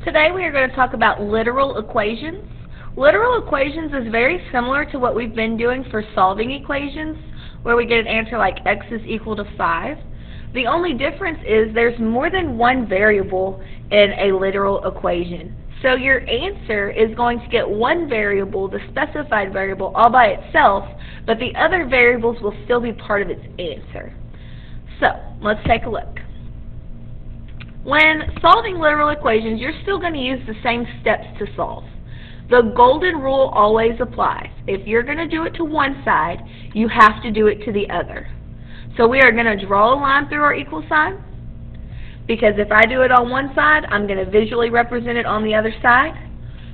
Today we are going to talk about literal equations. Literal equations is very similar to what we've been doing for solving equations, where we get an answer like x is equal to 5. The only difference is there's more than one variable in a literal equation. So your answer is going to get one variable, the specified variable, all by itself, but the other variables will still be part of its answer. So let's take a look. When solving literal equations, you're still going to use the same steps to solve. The golden rule always applies. If you're going to do it to one side, you have to do it to the other. So we are going to draw a line through our equal sign, because if I do it on one side, I'm going to visually represent it on the other side.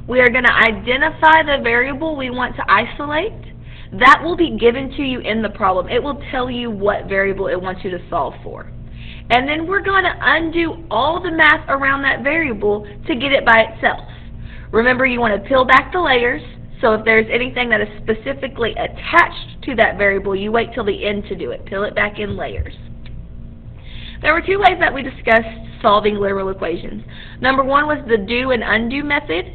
We are going to identify the variable we want to isolate. That will be given to you in the problem. It will tell you what variable it wants you to solve for. And then we're going to undo all the math around that variable to get it by itself. Remember, you want to peel back the layers, so if there's anything that is specifically attached to that variable, you wait till the end to do it. Peel it back in layers. There were two ways that we discussed solving literal equations. Number one was the do and undo method,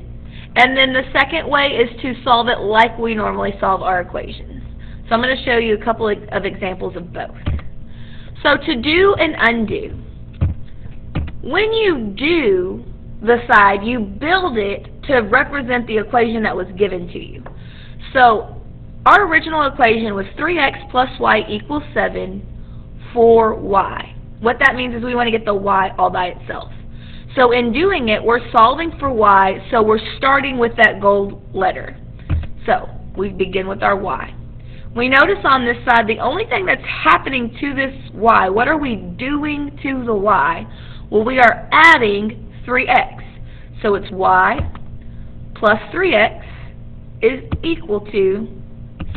and then the second way is to solve it like we normally solve our equations. So I'm going to show you a couple of examples of both. So to do and undo, when you do the side, you build it to represent the equation that was given to you. So our original equation was 3x plus y equals 7 for y. What that means is we want to get the y all by itself. So in doing it, we're solving for y, so we're starting with that gold letter. So we begin with our y. We notice on this side the only thing that's happening to this y, what are we doing to the y? Well, we are adding 3x. So it's y plus 3x is equal to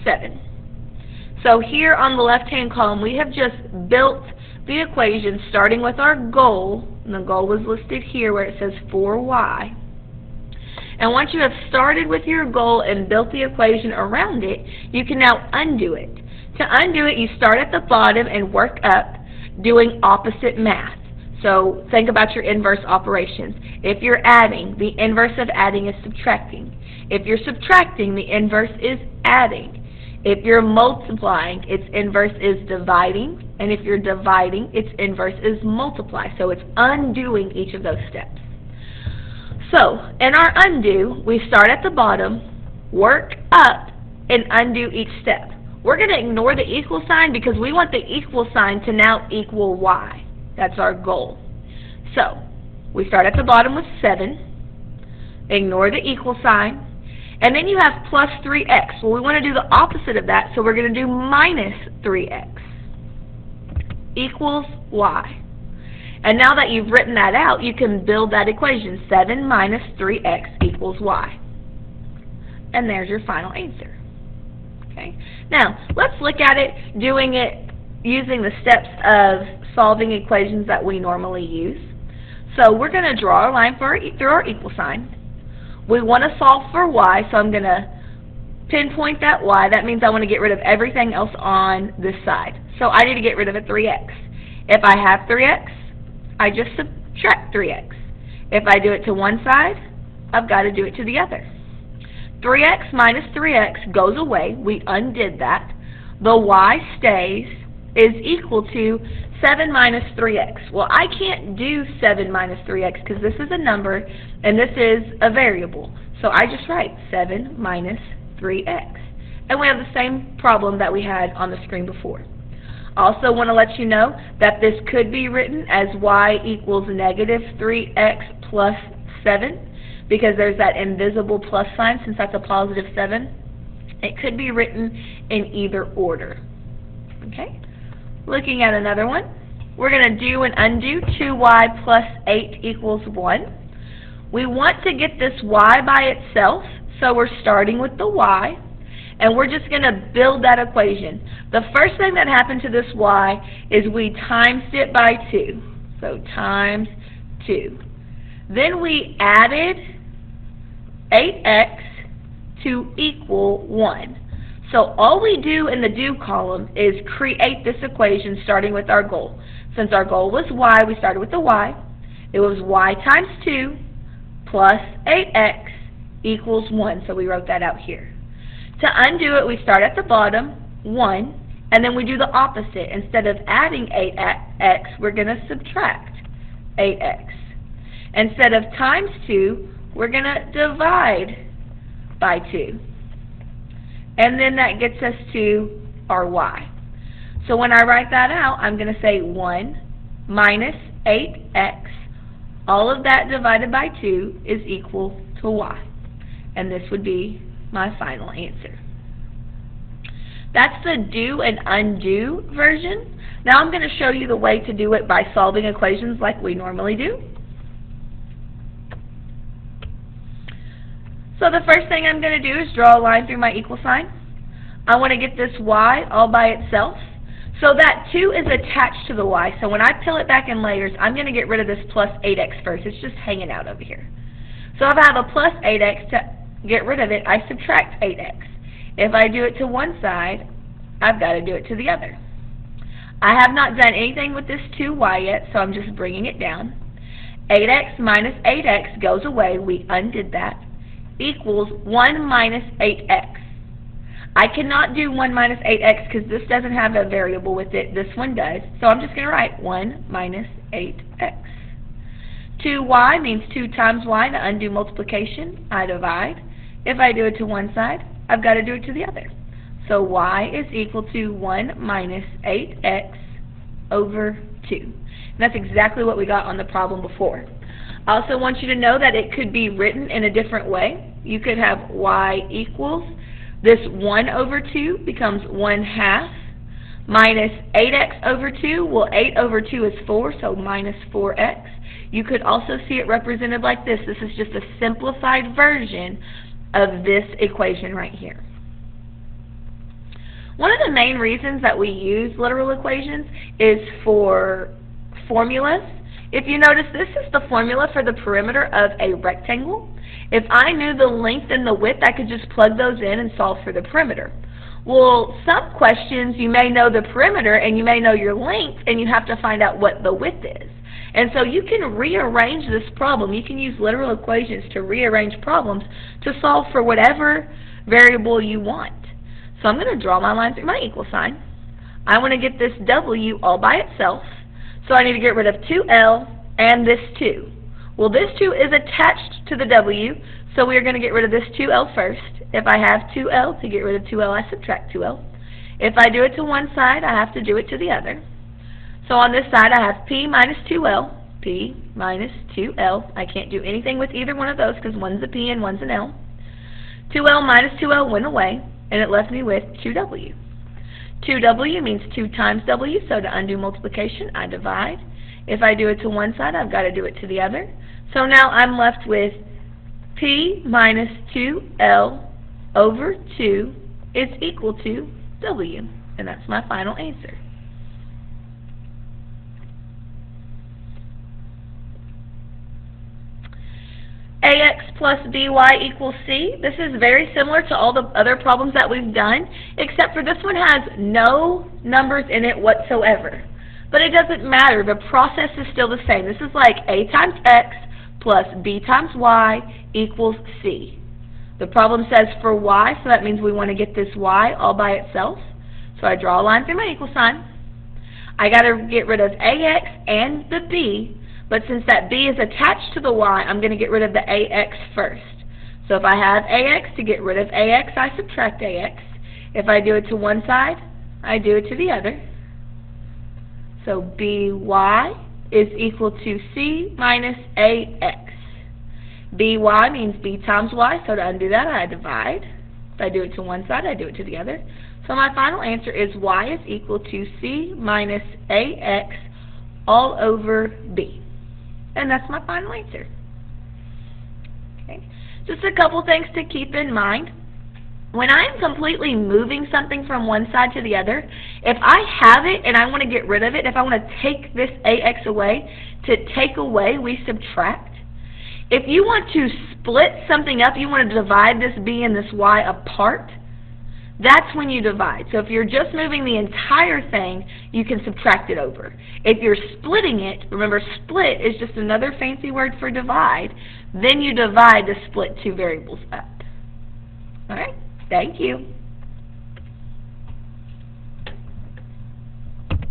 7. So here on the left-hand column, we have just built the equation starting with our goal, and the goal was listed here where it says 4y. And once you have started with your goal and built the equation around it, you can now undo it. To undo it, you start at the bottom and work up doing opposite math. So think about your inverse operations. If you're adding, the inverse of adding is subtracting. If you're subtracting, the inverse is adding. If you're multiplying, its inverse is dividing. And if you're dividing, its inverse is multiply. So it's undoing each of those steps. So in our undo, we start at the bottom, work up, and undo each step. We're going to ignore the equal sign because we want the equal sign to now equal y. That's our goal. So we start at the bottom with 7, ignore the equal sign, and then you have plus 3x. Well, we want to do the opposite of that, so we're going to do minus 3x equals y. And now that you've written that out, you can build that equation, 7 minus 3x equals y. And there's your final answer. Okay. Now, let's look at it doing it using the steps of solving equations that we normally use. So we're going to draw a line through our equal sign. We want to solve for y, so I'm going to pinpoint that y. That means I want to get rid of everything else on this side. So I need to get rid of a 3x. If I have 3x, I just subtract 3x. If I do it to one side, I've got to do it to the other. 3x minus 3x goes away. We undid that. The y stays is equal to 7 minus 3x. Well, I can't do 7 minus 3x because this is a number and this is a variable. So I just write 7 minus 3x. And we have the same problem that we had on the screen before. Also want to let you know that this could be written as y equals negative 3x plus 7 because there's that invisible plus sign since that's a positive 7. It could be written in either order. Okay? Looking at another one, we're going to do and undo 2y plus 8 equals 1. We want to get this y by itself, so we're starting with the y. And we're just going to build that equation. The first thing that happened to this y is we times it by 2. So times 2. Then we added 8x to equal 1. So all we do in the do column is create this equation starting with our goal. Since our goal was y, we started with the y. It was y times 2 plus 8x equals 1. So we wrote that out here. To undo it, we start at the bottom, 1, and then we do the opposite. Instead of adding 8x, we're going to subtract 8x. Instead of times 2, we're going to divide by 2. And then that gets us to our y. So when I write that out, I'm going to say 1 minus 8x. All of that divided by 2 is equal to y. And this would be my final answer. That's the do and undo version. Now I'm going to show you the way to do it by solving equations like we normally do. So the first thing I'm going to do is draw a line through my equal sign. I want to get this y all by itself. So that 2 is attached to the y. So when I peel it back in layers, I'm going to get rid of this plus 8x first. It's just hanging out over here. So if I have a plus 8x, to get rid of it, I subtract 8x. If I do it to one side, I've got to do it to the other. I have not done anything with this 2y yet, so I'm just bringing it down. 8x minus 8x goes away. We undid that. Equals 1 minus 8x. I cannot do 1 minus 8x because this doesn't have a variable with it. This one does. So I'm just going to write 1 minus 8x. 2y means 2 times y. To undo multiplication, I divide. If I do it to one side, I've got to do it to the other. So y is equal to 1 minus 8x over 2. And that's exactly what we got on the problem before. I also want you to know that it could be written in a different way. You could have y equals, this 1 over 2 becomes 1/2 minus 8x over 2. Well, 8 over 2 is 4, so minus 4x. You could also see it represented like this. This is just a simplified version of this equation right here. One of the main reasons that we use literal equations is for formulas. If you notice, this is the formula for the perimeter of a rectangle. If I knew the length and the width, I could just plug those in and solve for the perimeter. Well, some questions you may know the perimeter and you may know your length, and you have to find out what the width is. And so you can rearrange this problem. You can use literal equations to rearrange problems to solve for whatever variable you want. So I'm going to draw my line through my equal sign. I want to get this w all by itself. So I need to get rid of 2l and this 2. Well, this 2 is attached to the w, so we are going to get rid of this 2l first. If I have 2l, to get rid of 2l, I subtract 2l. If I do it to one side, I have to do it to the other. So on this side, I have p minus 2l, p minus 2l. I can't do anything with either one of those because one's a p and one's an l. 2l minus 2l went away, and it left me with 2w. 2w means 2 times w, so to undo multiplication, I divide. If I do it to one side, I've got to do it to the other. So now I'm left with p minus 2l over 2 is equal to w, and that's my final answer. ax plus by equals c. This is very similar to all the other problems that we've done, except for this one has no numbers in it whatsoever. But it doesn't matter. The process is still the same. This is like a times x plus b times y equals c. The problem says for y, so that means we want to get this y all by itself. So I draw a line through my equal sign. I got to get rid of ax and the b. But since that b is attached to the y, I'm going to get rid of the ax first. So if I have ax, to get rid of ax, I subtract ax. If I do it to one side, I do it to the other. So by is equal to c minus ax. by means b times y, so to undo that, I divide. If I do it to one side, I do it to the other. So my final answer is y is equal to c minus ax all over b. And that's my final answer. Okay. Just a couple things to keep in mind. When I'm completely moving something from one side to the other, if I have it and I want to get rid of it, if I want to take this ax away, to take away, we subtract. If you want to split something up, you want to divide this b and this y apart, That's when you divide. So if you're just moving the entire thing, you can subtract it over. If you're splitting it, remember split is just another fancy word for divide, then you divide to split two variables up. All right? Thank you.